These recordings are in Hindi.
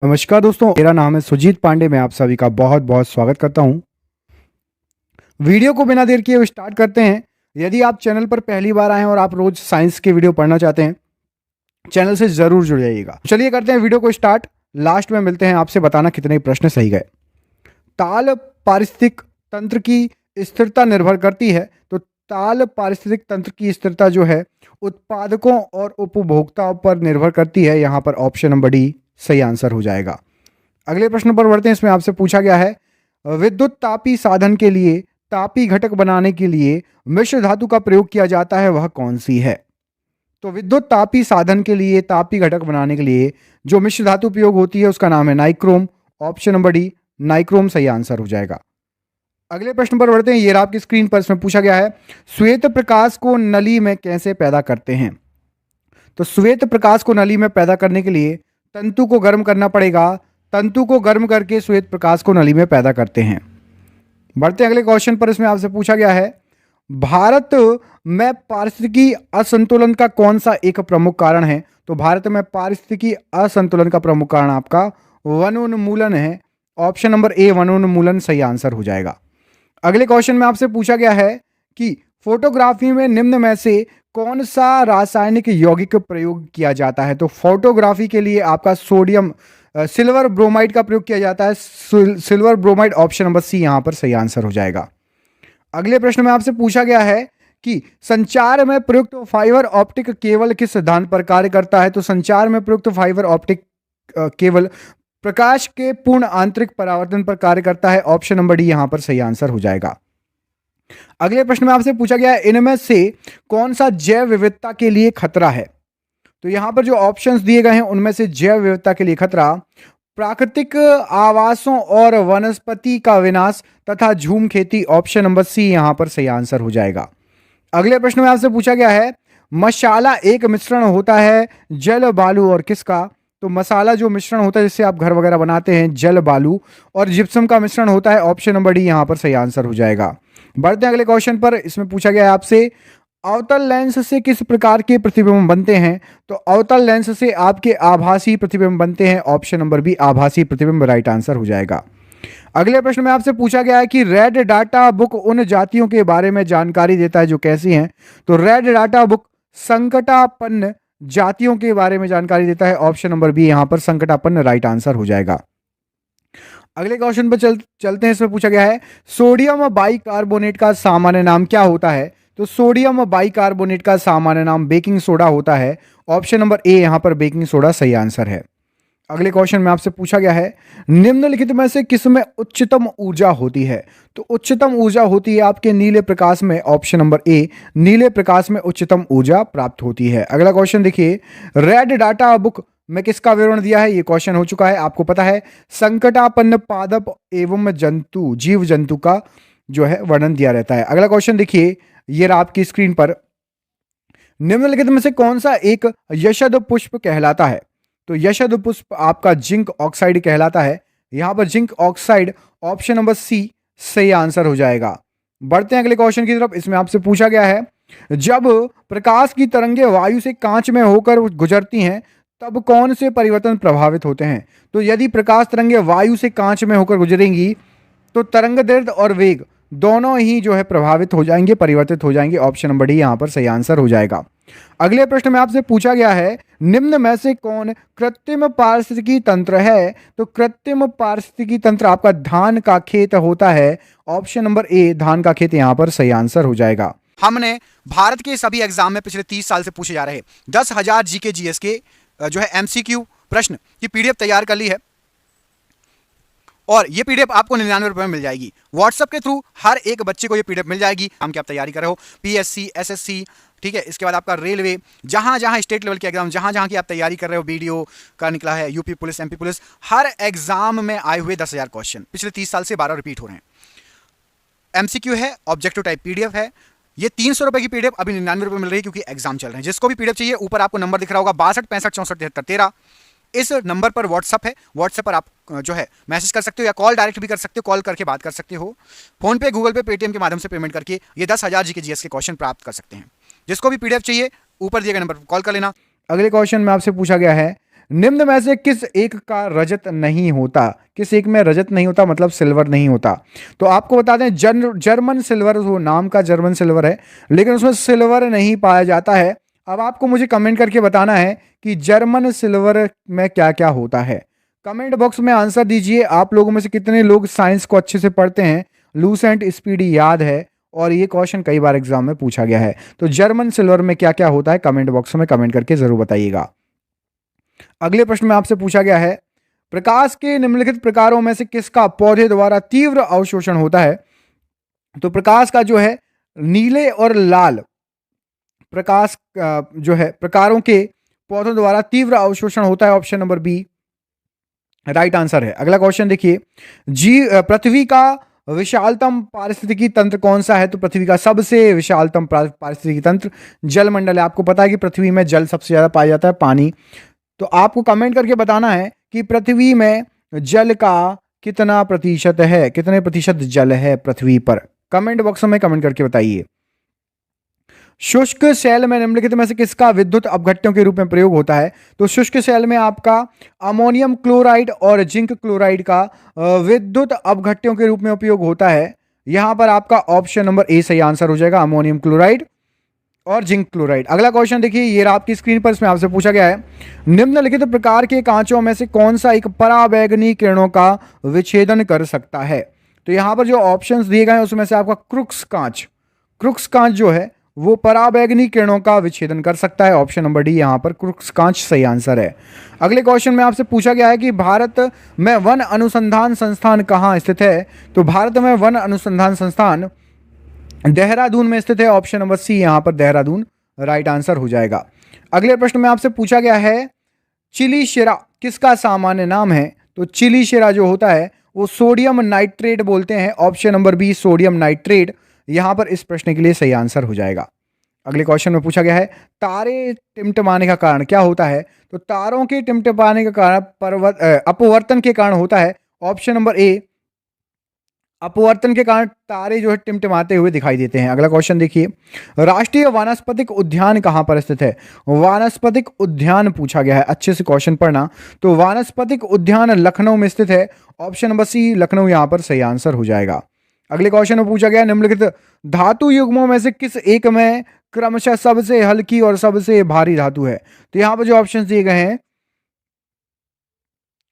नमस्कार दोस्तों, मेरा नाम है सुजीत पांडे। मैं आप सभी का बहुत बहुत स्वागत करता हूं। वीडियो को बिना देर किए स्टार्ट करते हैं। यदि आप चैनल पर पहली बार आए हैं और आप रोज साइंस के वीडियो पढ़ना चाहते हैं, चैनल से जरूर जुड़ जाइएगा। चलिए करते हैं वीडियो को स्टार्ट। लास्ट में मिलते हैं, आपसे बताना कितने प्रश्न सही गए। ताल पारिस्थितिक तंत्र की स्थिरता निर्भर करती है। तो ताल पारिस्थितिक तंत्र की स्थिरता जो है उत्पादकों और उपभोक्ताओं पर निर्भर करती है। यहाँ पर ऑप्शन नंबर डी सही आंसर हो जाएगा। अगले प्रश्न पर बढ़ते हैं। इसमें आपसे पूछा गया है, विद्युत तापी साधन के लिए तापी घटक बनाने के लिए मिश्र धातु का प्रयोग किया जाता है, वह कौन सी है? तो विद्युत तापी साधन के लिए तापी घटक बनाने के लिए जो मिश्र धातु उपयोग होती है उसका नाम है nichrome. Option number D nichrome सही आंसर हो जाएगा। अगले प्रश्न पर बढ़ते हैं। ये आपकी स्क्रीन पर इसमें पूछा गया है, श्वेत प्रकाश को नली में कैसे पैदा करते हैं? तो श्वेत प्रकाश को नली में पैदा करने के लिए तंतु को गर्म करना पड़ेगा। तंतु को गर्म करके श्वेत प्रकाश को नली में पैदा करते हैं। बढ़ते हैं अगले क्वेश्चन पर। इसमें आपसे पूछा गया है, भारत में पारिस्थितिकी असंतुलन का कौन सा एक प्रमुख कारण है? तो भारत में पारिस्थितिकी असंतुलन का प्रमुख कारण आपका वनोन्मूलन है। ऑप्शन नंबर ए वनोन्मूलन सही आंसर हो जाएगा। अगले क्वेश्चन में आपसे पूछा गया है कि फोटोग्राफी में निम्न में से कौन सा रासायनिक यौगिक प्रयोग किया जाता है? तो फोटोग्राफी के लिए आपका सोडियम सिल्वर ब्रोमाइड का प्रयोग किया जाता है। Silver bromide option number C यहां पर सही आंसर हो जाएगा। अगले प्रश्न में आपसे पूछा गया है कि संचार में प्रयुक्त फाइबर ऑप्टिक केबल किस सिद्धांत पर कार्य करता है? तो संचार में प्रयुक्त फाइबर ऑप्टिक केबल प्रकाश के पूर्ण आंतरिक परावर्तन पर कार्य करता है। ऑप्शन नंबर डी यहां पर सही आंसर हो जाएगा। अगले प्रश्न में आपसे पूछा गया है, इनमें से कौन सा जैव विविधता के लिए खतरा है? तो यहां पर जो ऑप्शंस दिए गए हैं उनमें से जैव विविधता के लिए खतरा प्राकृतिक आवासों और वनस्पति का विनाश तथा झूम खेती। ऑप्शन नंबर सी यहां पर सही आंसर हो जाएगा। अगले प्रश्न में आपसे पूछा गया है, मसाला एक मिश्रण होता है जल बालू और किसका? तो मसाला जो मिश्रण होता है जिससे आप घर वगैरह बनाते हैं, जल बालू और जिप्सम का मिश्रण होता है। ऑप्शन नंबर डी यहां पर सही आंसर हो जाएगा। बढ़ते हैं अगले क्वेश्चन पर। इसमें पूछा गया है आपसे, अवतल लेंस से किस प्रकार के प्रतिबिंब बनते हैं? तो अवतल लेंस से आपके आभासी प्रतिबिंब बनते हैं। ऑप्शन नंबर बी आभासी प्रतिबिंब राइट आंसर हो जाएगा। अगले प्रश्न में आपसे पूछा गया है कि रेड डाटा बुक उन जातियों के बारे में जानकारी देता है जो कैसी हैं? तो रेड डाटा बुक संकटापन्न जातियों के बारे में जानकारी देता है। ऑप्शन नंबर बी यहां पर संकटापन्न राइट आंसर हो जाएगा। अगले क्वेश्चन पर चलते हैं। इसमें पूछा गया है, सोडियम बाइकार्बोनेट का सामान्य नाम क्या होता है? तो सोडियम बाइकार्बोनेट का सामान्य नाम बेकिंग सोडा होता है। ऑप्शन नंबर ए यहां पर बेकिंग सोडा सही आंसर है। अगले क्वेश्चन में आपसे पूछा गया है, निम्नलिखित में से किसमें उच्चतम ऊर्जा होती है? तो उच्चतम ऊर्जा होती है आपके नीले प्रकाश में। ऑप्शन नंबर ए नीले प्रकाश में उच्चतम ऊर्जा प्राप्त होती है। अगला क्वेश्चन देखिए, रेड डाटा बुक में किसका विवरण दिया है? ये क्वेश्चन हो चुका है, आपको पता है। संकटापन्न पादप एवं जंतु जीव जंतु का जो है वर्णन दिया रहता है। अगला क्वेश्चन देखिए, ये रहा आपकी स्क्रीन पर, निम्नलिखित में से कौन सा एक यशद पुष्प कहलाता है? तो यशद पुष्प आपका जिंक ऑक्साइड कहलाता है। यहां पर zinc oxide option number C सही आंसर हो जाएगा। बढ़ते हैं अगले क्वेश्चन की तरफ। इसमें आपसे पूछा गया है, जब प्रकाश की तरंगें वायु से कांच में होकर गुजरती हैं तब कौन से परिवर्तन प्रभावित होते हैं? तो यदि प्रकाश तरंगें वायु से कांच में होकर गुजरेंगी तो तरंग दैर्ध्य और वेग दोनों ही जो है प्रभावित हो जाएंगे, परिवर्तित हो जाएंगे। ऑप्शन नंबर डी यहां पर सही आंसर हो जाएगा। अगले प्रश्न में आपसे पूछा गया है, निम्न में से कौन कृत्रिम पारिस्थितिकी तंत्र है? तो कृत्रिम पारिस्थितिकी तंत्र आपका धान का खेत होता है। ऑप्शन नंबर ए धान का खेत यहां पर सही आंसर हो जाएगा। हमने भारत के सभी एग्जाम में पिछले 30 साल से पूछे जा रहे 10,000 जीके जीएस के जो है एमसीक्यू प्रश्न की पीडीएफ तैयार कर ली है और ये पीडीएफ आपको 99 रुपए में मिल जाएगी। व्हाट्सएप के थ्रू हर एक बच्चे को ये पीडीएफ मिल जाएगी। हम क्या आप तैयारी कर रहे हो, पीएससी, एसएससी, ठीक है, इसके बाद आपका रेलवे, जहां जहां स्टेट लेवल के एग्जाम, जहां जहां की आप तैयारी कर रहे हो, बीडीओ का निकला है, यूपी पुलिस, एमपी पुलिस, हर एग्जाम में आए हुए 10,000 क्वेश्चन पिछले 30 साल से 12 रिपीट हो रहे हैं। एमसीक्यू है, ऑब्जेक्टिव टाइप पीडीएफ है। ये 300 रुपए की पीडीएफ अभी 99 रुपए मिल रही है क्योंकि एग्जाम चल रहे हैं। जिसको भी पीडीएफ चाहिए ऊपर आपको नंबर दिख रहा होगा 62 65 64 73 13। इस नंबर पर व्हाट्सअप है, व्हाट्सएप पर आप जो है मैसेज कर सकते हो या कॉल डायरेक्ट भी कर सकते हो, कॉल करके बात कर सकते हो। फोन पे, गूगल पे, पेटीएम के माध्यम से पेमेंट करके ये 10,000 जीके जीएस के क्वेश्चन प्राप्त कर सकते हैं। जिसको भी पीडीएफ चाहिए ऊपर दिए गए नंबर पर कॉल कर लेना। अगले क्वेश्चन में आपसे पूछा गया है, निम्न में से किस एक का रजत नहीं होता? किस एक में रजत नहीं होता मतलब सिल्वर नहीं होता? तो आपको बता दें जर्मन सिल्वर, वो नाम का जर्मन सिल्वर है लेकिन उसमें सिल्वर नहीं पाया जाता है। अब आपको मुझे कमेंट करके बताना है कि जर्मन सिल्वर में क्या क्या होता है। कमेंट बॉक्स में आंसर दीजिए। आप लोगों में से कितने लोग साइंस को अच्छे से पढ़ते हैं, लूसेंट स्पीडी याद है और ये क्वेश्चन कई बार एग्जाम में पूछा गया है। तो जर्मन सिल्वर में क्या क्या होता है कमेंट बॉक्स में कमेंट करके जरूर बताइएगा। अगले प्रश्न में आपसे पूछा गया है, प्रकाश के निम्नलिखित प्रकारों में से किसका पौधे द्वारा तीव्र अवशोषण होता है? तो प्रकाश का जो है नीले और लाल प्रकाश जो है प्रकारों के पौधों द्वारा तीव्र अवशोषण होता है। Option number B right answer है। अगला क्वेश्चन देखिए, पृथ्वी का विशालतम पारिस्थितिकी तंत्र कौन सा है? तो पृथ्वी का सबसे विशालतम पारिस्थितिकी तंत्र जलमंडल है। आपको पता है कि पृथ्वी में जल सबसे ज्यादा पाया जाता है, पानी। तो आपको कमेंट करके बताना है कि पृथ्वी में जल का कितना प्रतिशत है, कितने प्रतिशत जल है पृथ्वी पर। कमेंट बॉक्स में कमेंट करके बताइए। शुष्क शैल में निम्नलिखित में से किसका विद्युत अपघट्यों के रूप में प्रयोग होता है? तो शुष्क शैल में आपका अमोनियम क्लोराइड और जिंक क्लोराइड का विद्युत अपघट्यों के रूप में उपयोग होता है। यहां पर आपका ऑप्शन नंबर ए सही आंसर हो जाएगा, अमोनियम क्लोराइड और जिंक क्लोराइड। अगला क्वेश्चन देखिए, ये रहा आपकी स्क्रीन पर, इसमें आपसे पूछा गया है, निम्नलिखित प्रकार के कांचों में से कौन सा एक पराबैंगनी किरणों का विच्छेदन कर सकता है? तो यहां पर जो ऑप्शंस दिए गए हैं उसमें से आपका क्रुक्स कांच जो है वो पराबैंगनी किरणों का विच्छेदन कर सकता है। ऑप्शन नंबर डी यहां पर क्रुक्स कांच सही आंसर है। अगले क्वेश्चन में आपसे पूछा गया है कि भारत में वन अनुसंधान संस्थान कहां स्थित है? तो भारत में वन अनुसंधान संस्थान देहरादून में स्थित है। ऑप्शन नंबर सी यहां पर देहरादून राइट आंसर हो जाएगा। अगले प्रश्न में आपसे पूछा गया है, चिलीशिरा किसका सामान्य नाम है? तो चिलीशिरा जो होता है वो सोडियम नाइट्रेट बोलते हैं। Option number B sodium nitrate यहां पर इस प्रश्न के लिए सही आंसर हो जाएगा। अगले क्वेश्चन में पूछा गया है, तारे टिमटिमाने का कारण क्या होता है? तो तारों के टिमटिमाने का कारण अपवर्तन के कारण होता है। ऑप्शन नंबर ए अपवर्तन के कारण तारे जो है टिमटिमाते हुए दिखाई देते हैं। अगला क्वेश्चन देखिए, राष्ट्रीय वानस्पतिक उद्यान कहां पर स्थित है? वानस्पतिक उद्यान पूछा गया है, अच्छे से क्वेश्चन पढ़ना। तो वानस्पतिक उद्यान लखनऊ में स्थित है। ऑप्शन नंबर सी लखनऊ यहां पर सही आंसर हो जाएगा। अगले क्वेश्चन में पूछा गया, निम्नलिखित धातु युग्मों में से किस एक में क्रमशः सबसे हल्की और सबसे भारी धातु है? तो यहां पर जो ऑप्शन दिए गए हैं,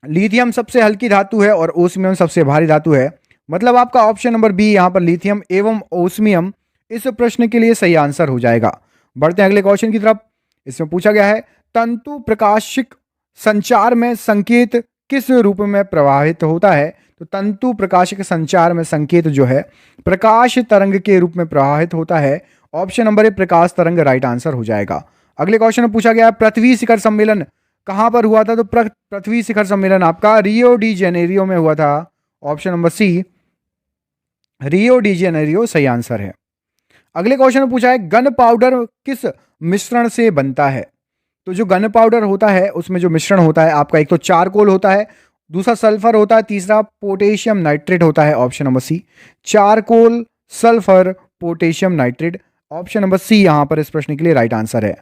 लिथियम सबसे हल्की धातु है और ओस्मियम सबसे भारी धातु है। मतलब आपका ऑप्शन नंबर बी यहां पर लिथियम एवं ओस्मियम इस प्रश्न के लिए सही आंसर हो जाएगा। बढ़ते हैं अगले क्वेश्चन की तरफ। इसमें पूछा गया है, तंतु प्रकाशिक संचार में संकेत किस रूप में प्रवाहित होता है? तो तंतु प्रकाशिक संचार में संकेत जो है प्रकाश तरंग के रूप में प्रवाहित होता है। ऑप्शन नंबर ए प्रकाश तरंग राइट आंसर हो जाएगा। अगले क्वेश्चन में पूछा गया है, पृथ्वी शिखर सम्मेलन कहां पर हुआ था? तो पृथ्वी शिखर सम्मेलन आपका रियो डी जेनेरियो में हुआ था। Option number C Rio de Janeiro सही आंसर है। अगले क्वेश्चन में पूछा है, गन पाउडर किस मिश्रण से बनता है? तो जो गन पाउडर होता है उसमें जो मिश्रण होता है आपका, एक तो चारकोल होता है, दूसरा सल्फर होता है, तीसरा पोटेशियम नाइट्रेट होता है। Option number C charcoal sulphur potassium nitrate. Option number C यहां पर इस प्रश्न के लिए राइट आंसर है।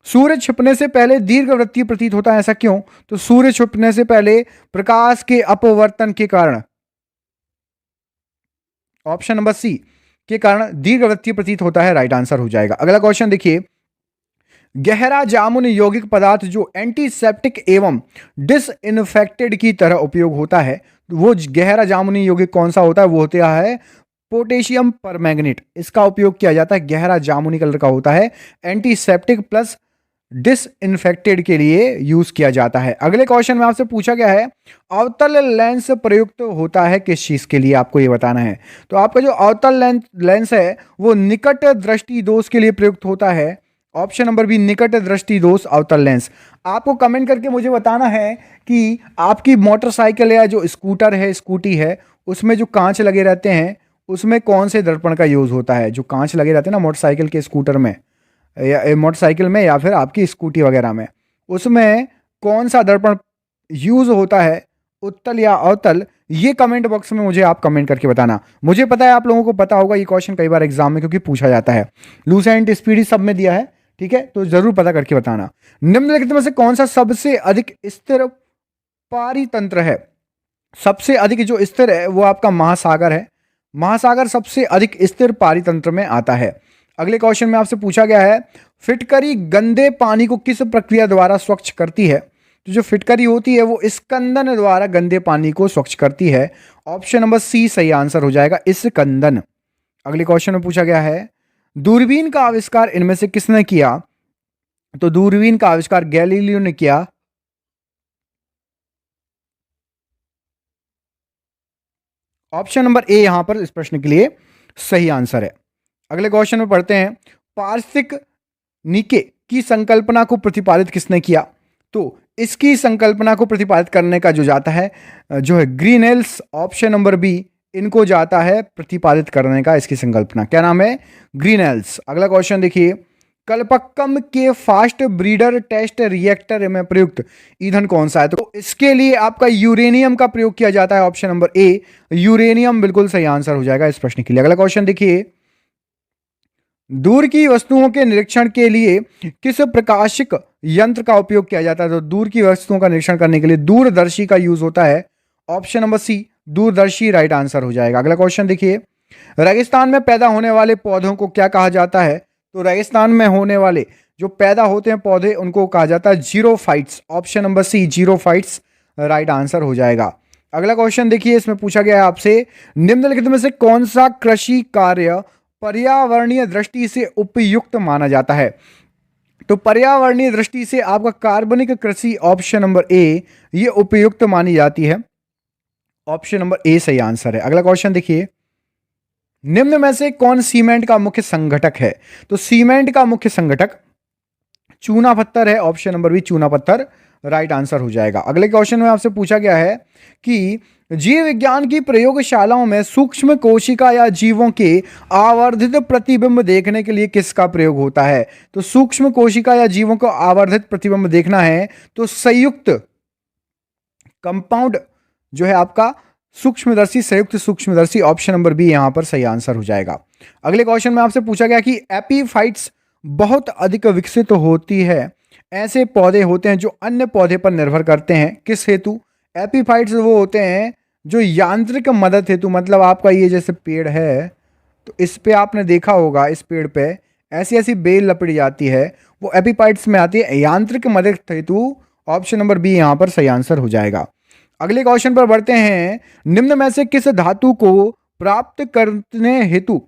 सूर्य छिपने से पहले दीर्घवृत्तीय प्रतीत होता है, ऐसा क्यों? तो सूर्य छिपने से पहले प्रकाश के अपवर्तन के कारण, ऑप्शन नंबर सी के कारण दीर्घवृत्तीय प्रतीत होता है, राइट आंसर हो जाएगा। अगला क्वेश्चन देखिए, गहरा जामुन यौगिक पदार्थ जो एंटीसेप्टिक एवं डिसइंफेक्टेड की तरह उपयोग होता है, वो गहरा जामुनी यौगिक कौन सा होता है? वो होता है पोटेशियम परमैंगनेट। इसका उपयोग किया जाता है, गहरा जामुनी कलर का होता है, एंटीसेप्टिक प्लस डिसइंफेक्टेड के लिए यूज किया जाता है। अगले क्वेश्चन में आपसे पूछा गया है, अवतल लेंस प्रयुक्त होता है किस चीज के लिए? आपको ये बताना है। तो आपका जो अवतल लेंस है वो निकट दृष्टि दोष के लिए प्रयुक्त होता है। ऑप्शन नंबर बी निकट दृष्टि दोष अवतल लेंस। आपको कमेंट करके मुझे बताना है कि आपकी मोटरसाइकिल या जो स्कूटर है, स्कूटी है, उसमें जो कांच लगे रहते हैं उसमें कौन से दर्पण का यूज होता है? जो कांच लगे रहते हैं ना मोटरसाइकिल के, स्कूटर में या मोटरसाइकिल में या फिर आपकी स्कूटी वगैरह में, उसमें कौन सा दर्पण यूज होता है, उत्तल या अवतल? ये कमेंट बॉक्स में मुझे आप कमेंट करके बताना। मुझे पता है आप लोगों को पता होगा, ये क्वेश्चन कई बार एग्जाम में क्योंकि पूछा जाता है। लूसेंट स्पीडी सब में दिया है, ठीक है, तो जरूर पता करके बताना। निम्नलिखित में से कौन सा सबसे अधिक स्थिर पारितंत्र है? सबसे अधिक जो स्थिर है वो आपका महासागर है। महासागर सबसे अधिक स्थिर पारितंत्र में आता है। अगले क्वेश्चन में आपसे पूछा गया है, फिटकरी गंदे पानी को किस प्रक्रिया द्वारा स्वच्छ करती है? तो जो फिटकरी होती है वो स्कंदन द्वारा गंदे पानी को स्वच्छ करती है। ऑप्शन नंबर सी सही आंसर हो जाएगा, स्कंदन। अगले क्वेश्चन में पूछा गया है, दूरबीन का आविष्कार इनमें से किसने किया? तो दूरबीन का आविष्कार गैलीलियो ने किया। ऑप्शन नंबर ए यहां पर इस प्रश्न के लिए सही आंसर है। अगले क्वेश्चन में पढ़ते हैं, पारसिक निके की संकल्पना को प्रतिपादित किसने किया? तो इसकी संकल्पना को प्रतिपादित करने का जो जाता है जो है ग्रीनेल्स, ऑप्शन नंबर बी, इनको जाता है प्रतिपादित करने का इसकी संकल्पना। क्या नाम है? ग्रीनेल्स। अगला क्वेश्चन देखिए, कल्पक्कम के फास्ट ब्रीडर टेस्ट रिएक्टर में प्रयुक्त ईंधन कौन सा है? तो इसके लिए आपका यूरेनियम का प्रयोग किया जाता है। ऑप्शन नंबर ए, यूरेनियम बिल्कुल सही आंसर हो जाएगा इस प्रश्न के लिए। अगला क्वेश्चन देखिए, दूर की वस्तुओं के निरीक्षण के लिए किस प्रकाशिक यंत्र का उपयोग किया जाता है? तो दूर की वस्तुओं का निरीक्षण करने के लिए दूरदर्शी का यूज होता है। ऑप्शन नंबर सी, दूरदर्शी राइट आंसर हो जाएगा। अगला क्वेश्चन देखिए, रेगिस्तान में पैदा होने वाले पौधों को क्या कहा जाता है? तो रेगिस्तान में होने वाले जो पैदा होते हैं पौधे उनको कहा जाता है xerophytes. Option number C, xerophytes right answer हो जाएगा। अगला क्वेश्चन देखिए, इसमें पूछा गया है आपसे, निम्नलिखित में से कौन सा कृषि कार्य पर्यावरणीय दृष्टि से उपयुक्त माना जाता है? तो पर्यावरणीय दृष्टि से आपका कार्बनिक कृषि, ऑप्शन नंबर ए, ये उपयुक्त मानी जाती है। ऑप्शन नंबर ए सही आंसर है। अगला क्वेश्चन देखिए, निम्न में से कौन सीमेंट का मुख्य संघटक है? तो सीमेंट का मुख्य संघटक चूना पत्थर है। ऑप्शन नंबर बी, चूना पत्थर राइट आंसर हो जाएगा। अगले क्वेश्चन में आपसे पूछा गया है कि जीव विज्ञान की प्रयोगशालाओं में सूक्ष्म कोशिका या जीवों के आवर्धित प्रतिबिंब देखने के लिए किसका प्रयोग होता है? तो सूक्ष्म कोशिका या जीवों को आवर्धित प्रतिबिंब देखना है तो संयुक्त कंपाउंड जो है आपका सूक्ष्मदर्शी, संयुक्त सूक्ष्मदर्शी, ऑप्शन नंबर बी यहां पर सही आंसर हो जाएगा। अगले क्वेश्चन में आपसे पूछा गया कि एपीफाइट्स बहुत अधिक विकसित होती है, ऐसे पौधे होते हैं जो अन्य पौधे पर निर्भर करते हैं, किस हेतु? एपीफाइट्स वो होते हैं जो यांत्रिक मदद हेतु, मतलब आपका ये जैसे पेड़ है तो इस पे आपने देखा होगा, इस पेड़ पे ऐसी ऐसी बेल लपट जाती है, वो एपीफाइट्स में आती है, यांत्रिक मदद हेतु। ऑप्शन नंबर बी यहां पर सही आंसर हो जाएगा। अगले क्वेश्चन पर बढ़ते हैं, निम्न में से किस धातु को प्राप्त करने हेतु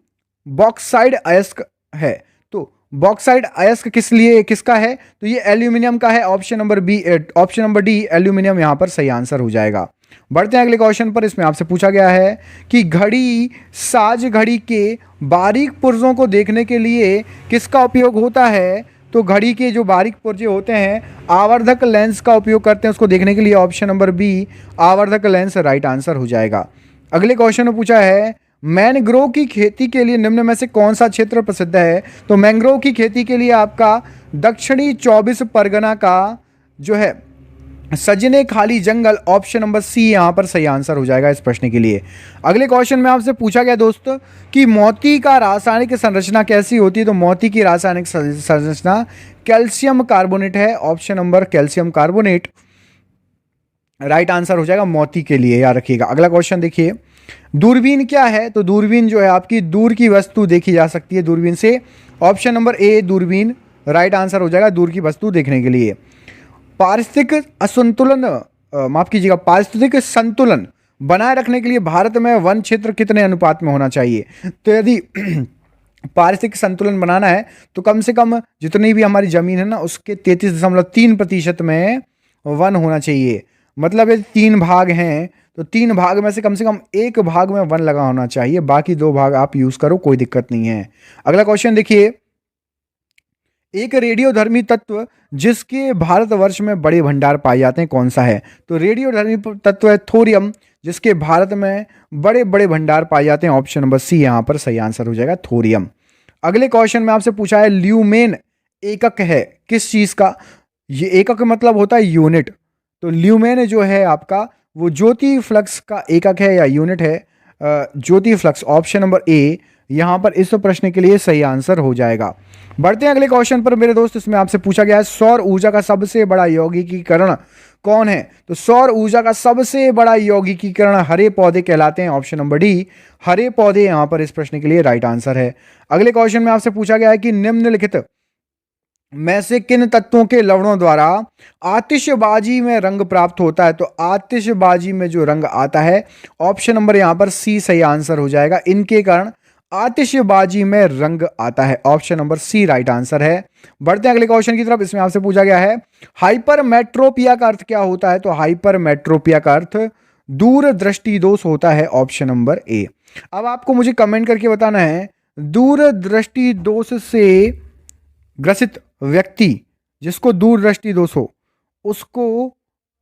बॉक्साइड अयस्क है? तो बॉक्साइड अयस्क किस लिए किसका है? तो ये एल्यूमिनियम का है। Option number B, option number D, aluminium यहां पर सही आंसर हो जाएगा। बढ़ते हैं अगले क्वेश्चन पर। इसमें आपसे पूछा गया है कि घड़ी साज घड़ी के बारीक पुर्जों को देखने के लिए किसका उपयोग होता है? तो घड़ी के जो बारीक पुर्जे होते हैं आवर्धक लेंस का उपयोग करते हैं उसको देखने के लिए। ऑप्शन नंबर बी, आवर्धक लेंस राइट आंसर हो जाएगा। अगले क्वेश्चन में पूछा है, मैनग्रोव की खेती के लिए निम्न में से कौन सा क्षेत्र प्रसिद्ध है? तो मैंग्रोव की खेती के लिए आपका दक्षिणी 24 परगना का जो है सजने खाली जंगल, ऑप्शन नंबर सी यहां पर सही आंसर हो जाएगा इस प्रश्न के लिए। अगले क्वेश्चन में आपसे पूछा गया दोस्तों कि मोती का रासायनिक संरचना कैसी होती है? तो मोती की रासायनिक संरचना कैल्शियम कार्बोनेट है। Option number calcium carbonate right answer हो जाएगा मोती के लिए, याद रखिएगा। अगला क्वेश्चन देखिए, दूरबीन क्या है? तो दूरबीन जो है आपकी दूर की वस्तु देखी जा सकती है दूरबीन से। ऑप्शन नंबर ए, दूरबीन राइट आंसर हो जाएगा दूर की वस्तु देखने के लिए। पारिस्थितिक असंतुलन, माफ कीजिएगा, पारिस्थितिक संतुलन बनाए रखने के लिए भारत में वन क्षेत्र कितने अनुपात में होना चाहिए? तो यदि पारिस्थितिक संतुलन बनाना है तो कम से कम जितनी भी हमारी जमीन है ना उसके 33.3% में वन होना चाहिए। मतलब यदि 3 भाग हैं तो 3 भाग में से कम 1 भाग में वन लगा होना चाहिए, बाकी 2 भाग आप यूज करो, कोई दिक्कत नहीं है। अगला क्वेश्चन देखिए, एक रेडियोधर्मी तत्व जिसके भारतवर्ष में बड़े भंडार पाए जाते हैं कौन सा है? तो रेडियोधर्मी तत्व है थोरियम, जिसके भारत में बड़े बड़े भंडार पाए जाते हैं। ऑप्शन नंबर सी यहां पर सही आंसर हो जाएगा, थोरियम। अगले क्वेश्चन में आपसे पूछा है, ल्यूमेन एकक है किस चीज का? ये एकक मतलब होता है यूनिट। तो ल्यूमेन जो है आपका वो ज्योति फ्लक्स का एकक है या यूनिट है, ज्योति फ्लक्स। ऑप्शन नंबर ए, यहाँ पर इस प्रश्न के लिए सही आंसर हो जाएगा। बढ़ते हैं अगले क्वेश्चन पर मेरे दोस्त। इसमें आपसे पूछा गया है सौर ऊर्जा का सबसे बड़ा यौगिकीकरण कौन है? तो सौर ऊर्जा का सबसे बड़ा यौगिकीकरण हरे पौधे कहलाते हैं। ऑप्शन नंबर डी, हरे पौधे यहाँ पर इस प्रश्न के लिए राइट आंसर है। अगले क्वेश्चन में आपसे पूछा गया है कि निम्नलिखित में से किन तत्वों के लवणों द्वारा आतिशबाजी में रंग प्राप्त होता है? तो आतिशबाजी में जो रंग आता है, ऑप्शन नंबर यहां पर सी सही आंसर हो जाएगा। इनके कारण आतिशबाजी में रंग आता है। Option number C right answer है। बढ़ते हैं अगले क्वेश्चन की तरफ। इसमें आपसे पूछा गया है हाइपरमेट्रोपिया का अर्थ क्या होता है? तो हाइपरमेट्रोपिया का अर्थ दूरदृष्टि दोष होता है। Option number A. अब आपको मुझे कमेंट करके बताना है दूरदृष्टि दोष से ग्रसित व्यक्ति, जिसको दूरदृष्टि दोष हो, उसको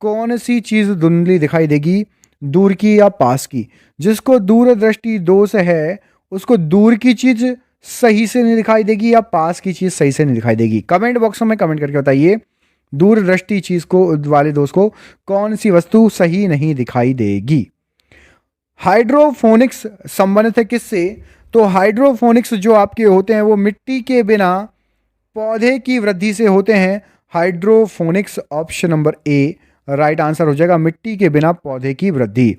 कौन सी चीज धुंधली दिखाई देगी, दूर की या पास की? जिसको दूरदृष्टि दोष है उसको दूर की चीज सही से नहीं दिखाई देगी या पास की चीज सही से नहीं दिखाई देगी? कमेंट बॉक्स में कमेंट करके बताइए दूरदृष्टि चीज को वाले दोस्त को कौन सी वस्तु सही नहीं दिखाई देगी। हाइड्रोफोनिक्स संबंधित है किससे? तो हाइड्रोफोनिक्स जो आपके होते हैं वो मिट्टी के बिना पौधे की वृद्धि से होते हैं। Hydroponics option number A right answer हो जाएगा, मिट्टी के बिना पौधे की वृद्धि।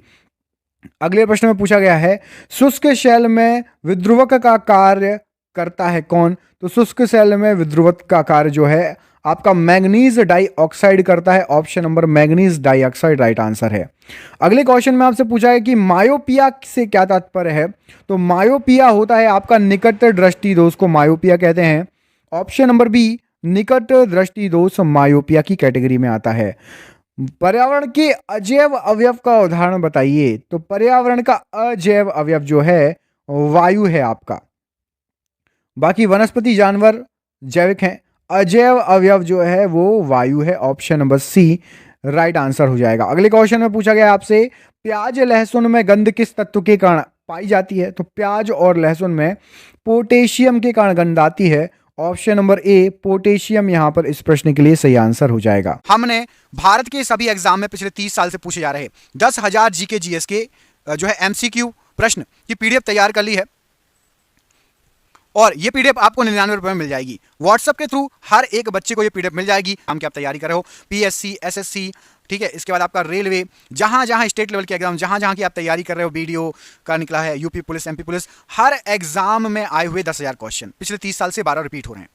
अगले प्रश्न में पूछा गया है शुष्क शैल में विद्रुवक का कार्य करता है कौन? तो शुष्क शैल में विद्रुवक का कार्य जो है आपका मैग्नीज डाइऑक्साइड करता है। Option number manganese dioxide right answer है। अगले क्वेश्चन में आपसे पूछा है कि मायोपिया से क्या तात्पर्य है? तो मायोपिया होता है आपका निकट दृष्टि दोष को मायोपिया कहते हैं। ऑप्शन नंबर बी, निकट दृष्टि दोष मायोपिया की कैटेगरी में आता है। पर्यावरण के अजैव अवयव का उदाहरण बताइए। तो पर्यावरण का अजैव अवयव जो है वायु है आपका। बाकी वनस्पति जानवर जैविक हैं, अजैव अवयव जो है वो वायु है। Option number C right answer हो जाएगा। अगले क्वेश्चन में पूछा गया आपसे प्याज लहसुन में गंध किस तत्व के कारण पाई जाती है? तो प्याज और लहसुन में पोटेशियम के कारण गंध आती है। ऑप्शन नंबर ए पोटेशियम यहां पर इस प्रश्न के लिए सही आंसर हो जाएगा। हमने भारत के सभी एग्जाम में पिछले 30 साल से पूछे जा रहे 10,000 जीके जीएस के जो है एमसीक्यू प्रश्न की पीडीएफ तैयार कर ली है और ये पीडीएफ आपको 99 रुपए में मिल जाएगी। व्हाट्सएप के थ्रू हर एक बच्चे को ये पीडीएफ मिल जाएगी। हम क्या आप तैयारी कर रहे हो पीएससी, एसएससी, ठीक है, इसके बाद आपका रेलवे, जहां जहां स्टेट लेवल के एग्जाम, जहां जहां की आप तैयारी कर रहे हो, बीडीओ का निकला है, यूपी पुलिस, एमपी पुलिस, हर एग्जाम में आए हुए 10,000 क्वेश्चन पिछले 30 साल से 12 रिपीट हो रहे हैं।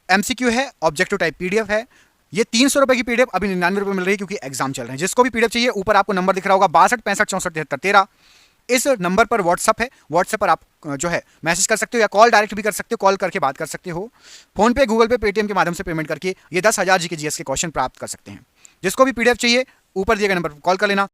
एमसीक्यू है, ऑब्जेक्टिव टाइप पीडीएफ है। ये 300 रुपए की पीडीएफ अभी 99 रुपए मिल रही है क्योंकि एग्जाम चल रहे हैं। जिसको भी पीडीएफ चाहिए ऊपर आपको नंबर दिख रहा होगा 62 65 64 73 13। इस नंबर पर व्हाट्सअप है, व्हाट्सएप पर आप जो है मैसेज कर सकते हो या कॉल डायरेक्ट भी कर सकते हो, कॉल करके बात कर सकते हो। फोन पे, गूगल पे, पेटीएम के माध्यम से पेमेंट करके ये 10,000 जीके जीएस के क्वेश्चन प्राप्त कर सकते हैं। जिसको भी पीडीएफ चाहिए ऊपर दिए गए नंबर पर कॉल कर लेना।